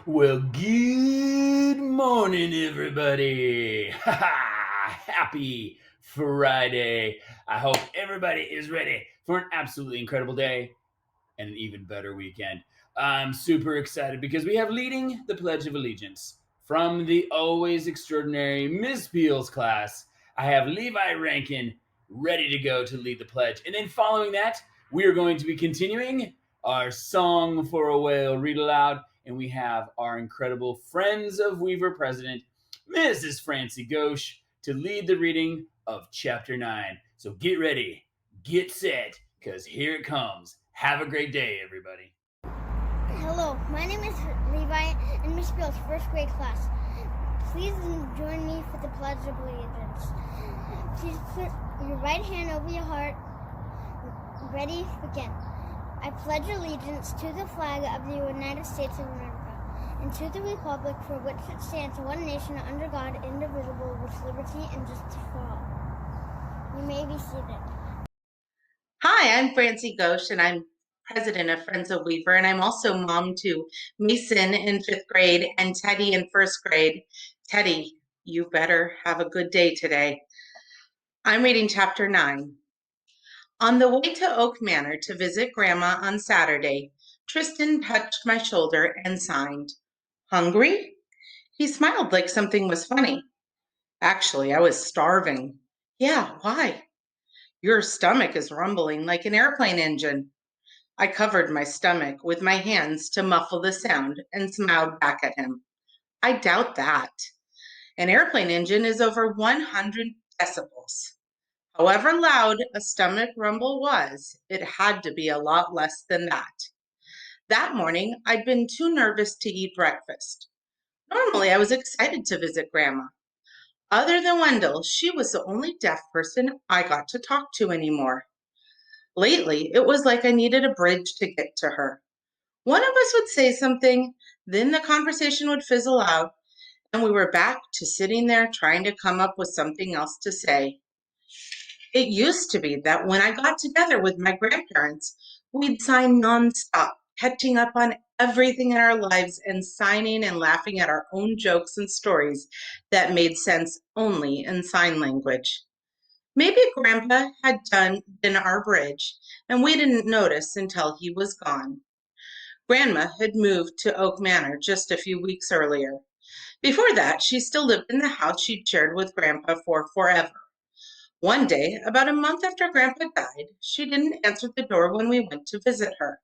Well, good morning, everybody. Happy Friday. I hope everybody is ready for an absolutely incredible day and an even better weekend. I'm super excited because we have leading the Pledge of Allegiance from the always extraordinary Miss Peel's class. I have Levi Rankin ready to go to lead the pledge. And then following that, we are going to be continuing our Song for a Whale read aloud. And we have our incredible Friends of Weaver President, Mrs. Francie Ghosh, to lead the reading of Chapter 9. So get ready, get set, because here it comes. Have a great day, everybody. Hello, my name is Levi in Miss Bill's first grade class. Please join me for the Pledge of Allegiance. Please put your right hand over your heart. Ready? Begin. I pledge allegiance to the flag of the United States of America and to the republic for which it stands, one nation under God, indivisible, with liberty and justice for all. You may be seated. Hi, I'm Francie Ghosh, and I'm president of Friends of Weaver, and I'm also mom to Mason in 5th grade and Teddy in 1st grade. Teddy, you better have a good day today. I'm reading chapter 9. On the way to Oak Manor to visit Grandma on Saturday, Tristan touched my shoulder and signed, "Hungry?" He smiled like something was funny. Actually, I was starving. Yeah, why? Your stomach is rumbling like an airplane engine. I covered my stomach with my hands to muffle the sound and smiled back at him. I doubt that. An airplane engine is over 100 decibels. However loud a stomach rumble was, it had to be a lot less than that. That morning, I'd been too nervous to eat breakfast. Normally, I was excited to visit Grandma. Other than Wendell, she was the only deaf person I got to talk to anymore. Lately, it was like I needed a bridge to get to her. One of us would say something, then the conversation would fizzle out, and we were back to sitting there trying to come up with something else to say. It used to be that when I got together with my grandparents, we'd sign nonstop, catching up on everything in our lives and signing and laughing at our own jokes and stories that made sense only in sign language. Maybe Grandpa had been our bridge, and we didn't notice until he was gone. Grandma had moved to Oak Manor just a few weeks earlier. Before that, she still lived in the house she'd shared with Grandpa for forever. One day, about a month after Grandpa died, she didn't answer the door when we went to visit her.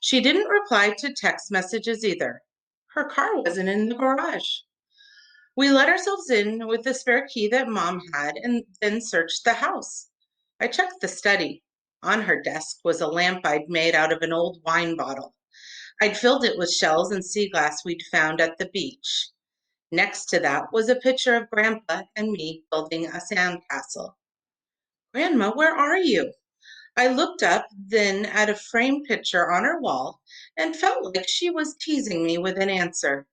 She didn't reply to text messages either. Her car wasn't in the garage. We let ourselves in with the spare key that Mom had and then searched the house. I checked the study. On her desk was a lamp I'd made out of an old wine bottle. I'd filled it with shells and sea glass we'd found at the beach. Next to that was a picture of Grandpa and me building a sandcastle. "Grandma, where are you?" I looked up, then at a framed picture on her wall, and felt like she was teasing me with an answer.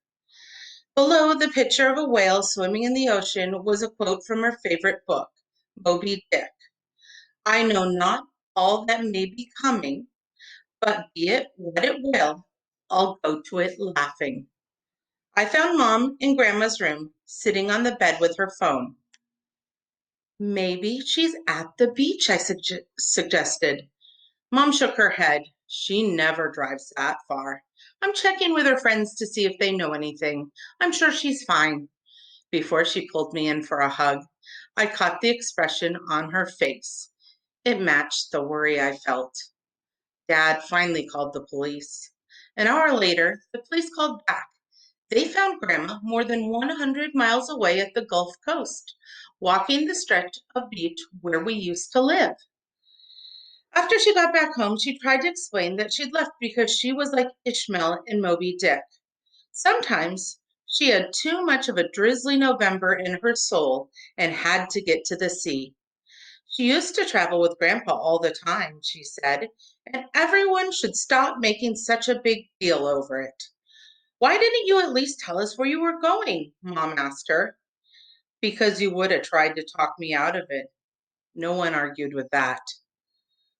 Below the picture of a whale swimming in the ocean was a quote from her favorite book, Moby Dick. "I know not all that may be coming, but be it what it will, I'll go to it laughing." I found Mom in Grandma's room, sitting on the bed with her phone. "Maybe she's at the beach," I suggested. Mom shook her head. "She never drives that far. I'm checking with her friends to see if they know anything. I'm sure she's fine." Before she pulled me in for a hug, I caught the expression on her face. It matched the worry I felt. Dad finally called the police. An hour later, the police called back. They found Grandma more than 100 miles away at the Gulf Coast, walking the stretch of beach where we used to live. After she got back home, she tried to explain that she'd left because she was like Ishmael in Moby Dick. Sometimes she had too much of a drizzly November in her soul and had to get to the sea. She used to travel with Grandpa all the time, she said, and everyone should stop making such a big deal over it. "Why didn't you at least tell us where you were going?" Mom asked her. "Because you would have tried to talk me out of it." No one argued with that.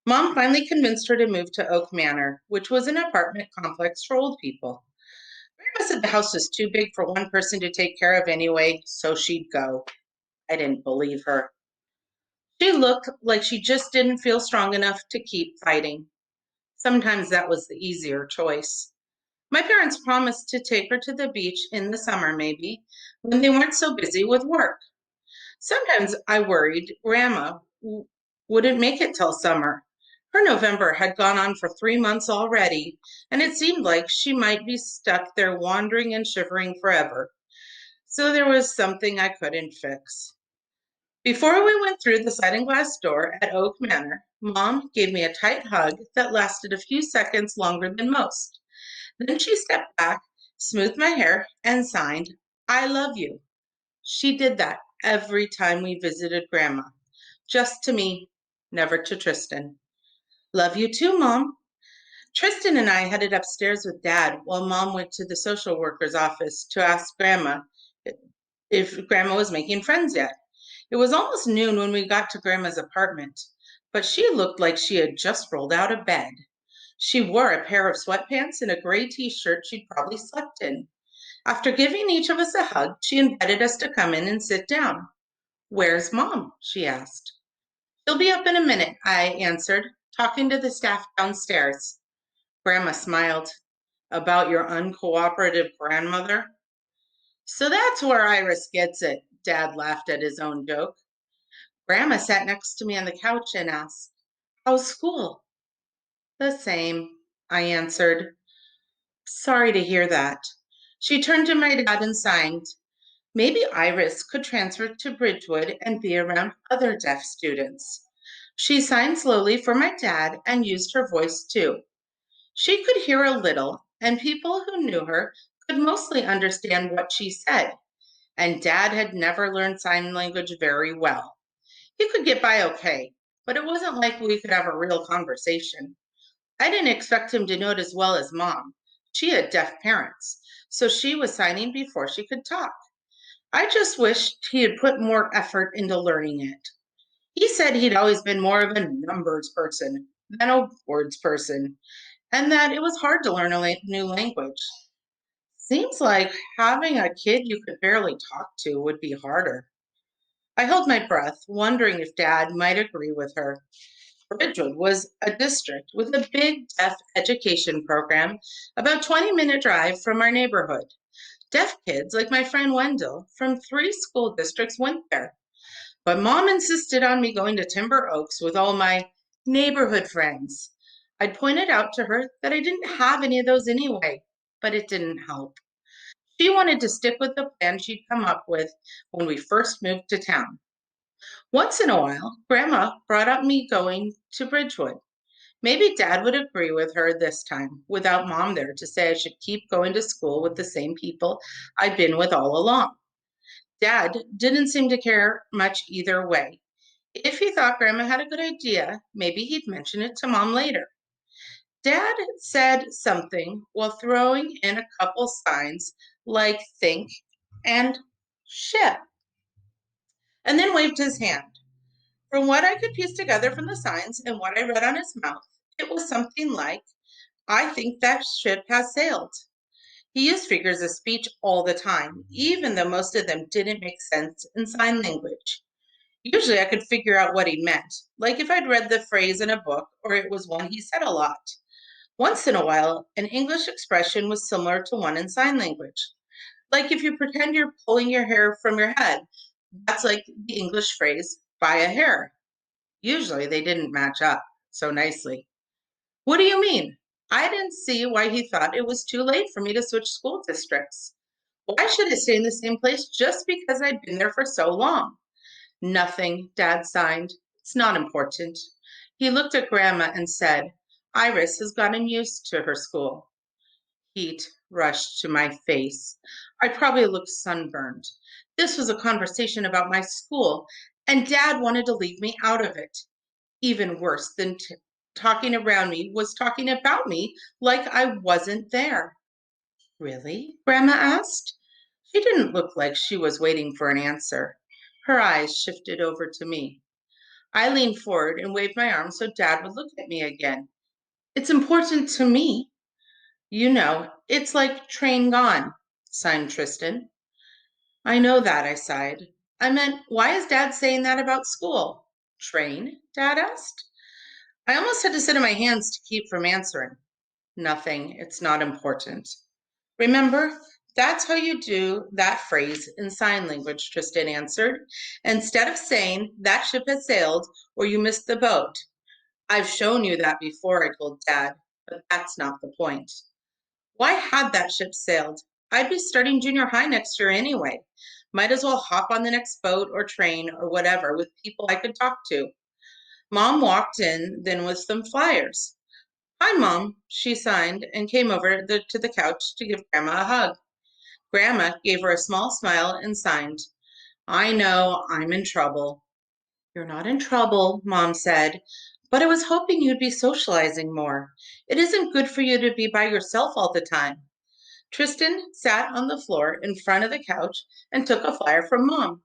Mom finally convinced her to move to Oak Manor, which was an apartment complex for old people. Grandma said the house was too big for one person to take care of anyway, so she'd go. I didn't believe her. She looked like she just didn't feel strong enough to keep fighting. Sometimes that was the easier choice. My parents promised to take her to the beach in the summer, maybe, when they weren't so busy with work. Sometimes I worried Grandma wouldn't make it till summer. Her November had gone on for 3 months already, and it seemed like she might be stuck there wandering and shivering forever. So there was something I couldn't fix. Before we went through the sliding glass door at Oak Manor, Mom gave me a tight hug that lasted a few seconds longer than most. Then she stepped back, smoothed my hair, and signed, "I love you." She did that every time we visited Grandma, just to me, never to Tristan. "Love you too, Mom." Tristan and I headed upstairs with Dad while Mom went to the social worker's office to ask Grandma if Grandma was making friends yet. It was almost noon when we got to Grandma's apartment, but she looked like she had just rolled out of bed. She wore a pair of sweatpants and a gray t-shirt she'd probably slept in. After giving each of us a hug, she invited us to come in and sit down. "Where's Mom?" she asked. "She'll be up in a minute," I answered, talking to the staff downstairs. Grandma smiled. "About your uncooperative grandmother?" "So that's where Iris gets it," Dad laughed at his own joke. Grandma sat next to me on the couch and asked, "How's school?" "The same," I answered. "Sorry to hear that." She turned to my dad and signed. Maybe Iris could transfer to Bridgewood and be around other deaf students. She signed slowly for my dad and used her voice too. She could hear a little, and people who knew her could mostly understand what she said. And Dad had never learned sign language very well. He could get by okay, but it wasn't like we could have a real conversation. I didn't expect him to know it as well as Mom. She had deaf parents, so she was signing before she could talk. I just wished he had put more effort into learning it. He said he'd always been more of a numbers person than a words person, and that it was hard to learn a new language. Seems like having a kid you could barely talk to would be harder. I held my breath, wondering if Dad might agree with her. Bridgewood was a district with a big deaf education program, about 20-minute drive from our neighborhood. Deaf kids, like my friend Wendell, from 3 school districts went there. But Mom insisted on me going to Timber Oaks with all my neighborhood friends. I'd pointed out to her that I didn't have any of those anyway, but it didn't help. She wanted to stick with the plan she'd come up with when we first moved to town. Once in a while, Grandma brought up me going to Bridgewood. Maybe Dad would agree with her this time, without Mom there to say I should keep going to school with the same people I'd been with all along. Dad didn't seem to care much either way. If he thought Grandma had a good idea, maybe he'd mention it to Mom later. Dad said something while throwing in a couple signs like think and ship, and then waved his hand. From what I could piece together from the signs and what I read on his mouth, it was something like, "I think that ship has sailed." He used figures of speech all the time, even though most of them didn't make sense in sign language. Usually I could figure out what he meant, like if I'd read the phrase in a book or it was one he said a lot. Once in a while, an English expression was similar to one in sign language. Like if you pretend you're pulling your hair from your head, that's like the English phrase, "by a hair." Usually they didn't match up so nicely. "What do you mean?" I didn't see why he thought it was too late for me to switch school districts. Why should I stay in the same place just because I'd been there for so long? "Nothing," Dad signed. "It's not important." He looked at Grandma and said, "Iris has gotten used to her school." Heat rushed to my face. I probably looked sunburned. This was a conversation about my school, and Dad wanted to leave me out of it. Even worse than talking around me was talking about me like I wasn't there. "Really?" Grandma asked. She didn't look like she was waiting for an answer. Her eyes shifted over to me. I leaned forward and waved my arm so Dad would look at me again. "It's important to me. You know, it's like train gone. sighed Tristan. I know that, I sighed. I meant, why is Dad saying that about school? Train? Dad asked. I almost had to sit on my hands to keep from answering. Nothing, it's not important. Remember, that's how you do that phrase in sign language, Tristan answered. Instead of saying, that ship has sailed, or you missed the boat. I've shown you that before, I told Dad, but that's not the point. Why had that ship sailed? I'd be starting junior high next year anyway. Might as well hop on the next boat or train or whatever with people I could talk to. Mom walked in then with some flyers. Hi, Mom, she signed and came over to the couch to give Grandma a hug. Grandma gave her a small smile and signed. I know I'm in trouble. You're not in trouble, Mom said, but I was hoping you'd be socializing more. It isn't good for you to be by yourself all the time. Tristan sat on the floor in front of the couch and took a flyer from Mom.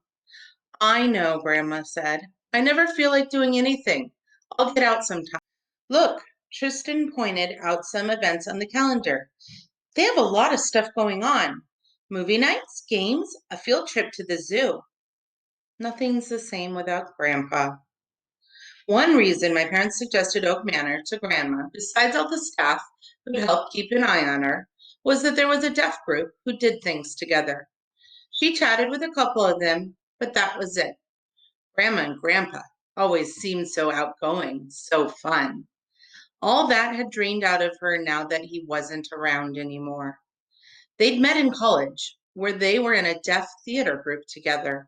I know, Grandma said. I never feel like doing anything. I'll get out sometime. Look, Tristan pointed out some events on the calendar. They have a lot of stuff going on. Movie nights, games, a field trip to the zoo. Nothing's the same without Grandpa. One reason my parents suggested Oak Manor to Grandma, besides all the staff who'd help keep an eye on her, was that there was a deaf group who did things together. She chatted with a couple of them, but that was it. Grandma and Grandpa always seemed so outgoing, so fun. All that had drained out of her now that he wasn't around anymore. They'd met in college, where they were in a deaf theater group together.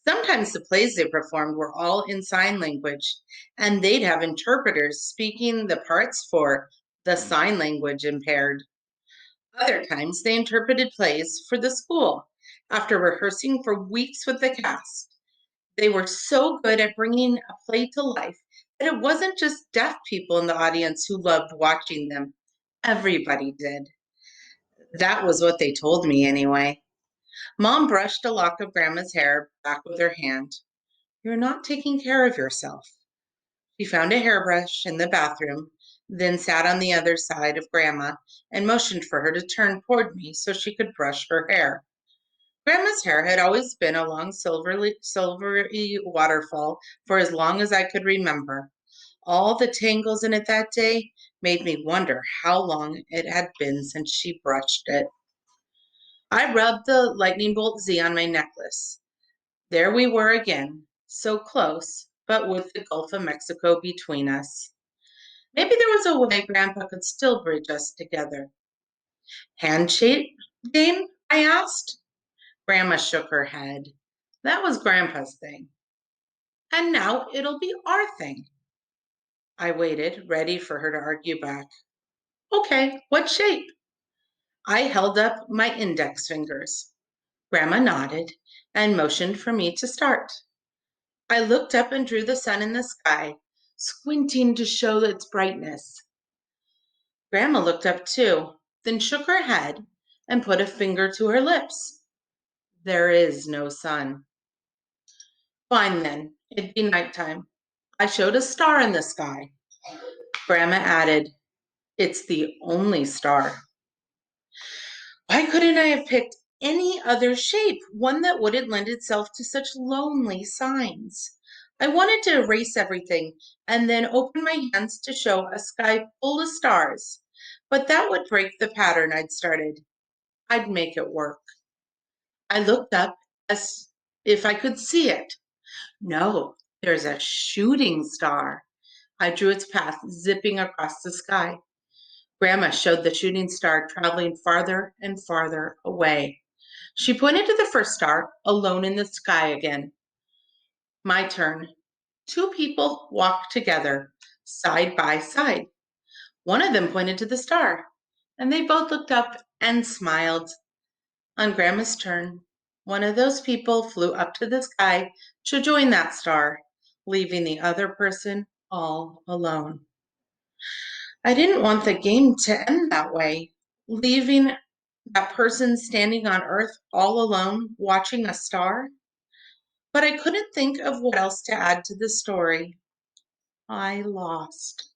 Sometimes the plays they performed were all in sign language, and they'd have interpreters speaking the parts for the sign language impaired. Other times they interpreted plays for the school after rehearsing for weeks with the cast. They were so good at bringing a play to life that it wasn't just deaf people in the audience who loved watching them. Everybody did. That was what they told me anyway. Mom brushed a lock of Grandma's hair back with her hand. You're not taking care of yourself. She found a hairbrush in the bathroom, then sat on the other side of Grandma and motioned for her to turn toward me so she could brush her hair. Grandma's hair had always been a long silvery waterfall for as long as I could remember. All the tangles in it that day made me wonder how long it had been since she brushed it. I rubbed the lightning bolt Z on my necklace. There we were again, so close, but with the Gulf of Mexico between us. Maybe there was a way Grandpa could still bridge us together. Handshake game? I asked. Grandma shook her head. That was Grandpa's thing. And now it'll be our thing. I waited, ready for her to argue back. Okay, what shape? I held up my index fingers. Grandma nodded and motioned for me to start. I looked up and drew the sun in the sky, squinting to show its brightness. Grandma looked up too, then shook her head and put a finger to her lips. There is no sun. Fine then, it'd be nighttime. I showed a star in the sky. Grandma added, it's the only star. Why couldn't I have picked any other shape, one that wouldn't lend itself to such lonely signs? I wanted to erase everything and then open my hands to show a sky full of stars, but that would break the pattern I'd started. I'd make it work. I looked up as if I could see it. No, there's a shooting star. I drew its path zipping across the sky. Grandma showed the shooting star traveling farther and farther away. She pointed to the first star, alone in the sky again. My turn. Two people walked together, side by side. One of them pointed to the star, and they both looked up and smiled. On Grandma's turn, one of those people flew up to the sky to join that star, leaving the other person all alone. I didn't want the game to end that way, leaving that person standing on Earth all alone watching a star. But I couldn't think of what else to add to the story. I lost.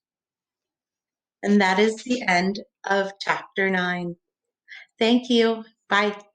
And that is the end of chapter 9. Thank you. Bye.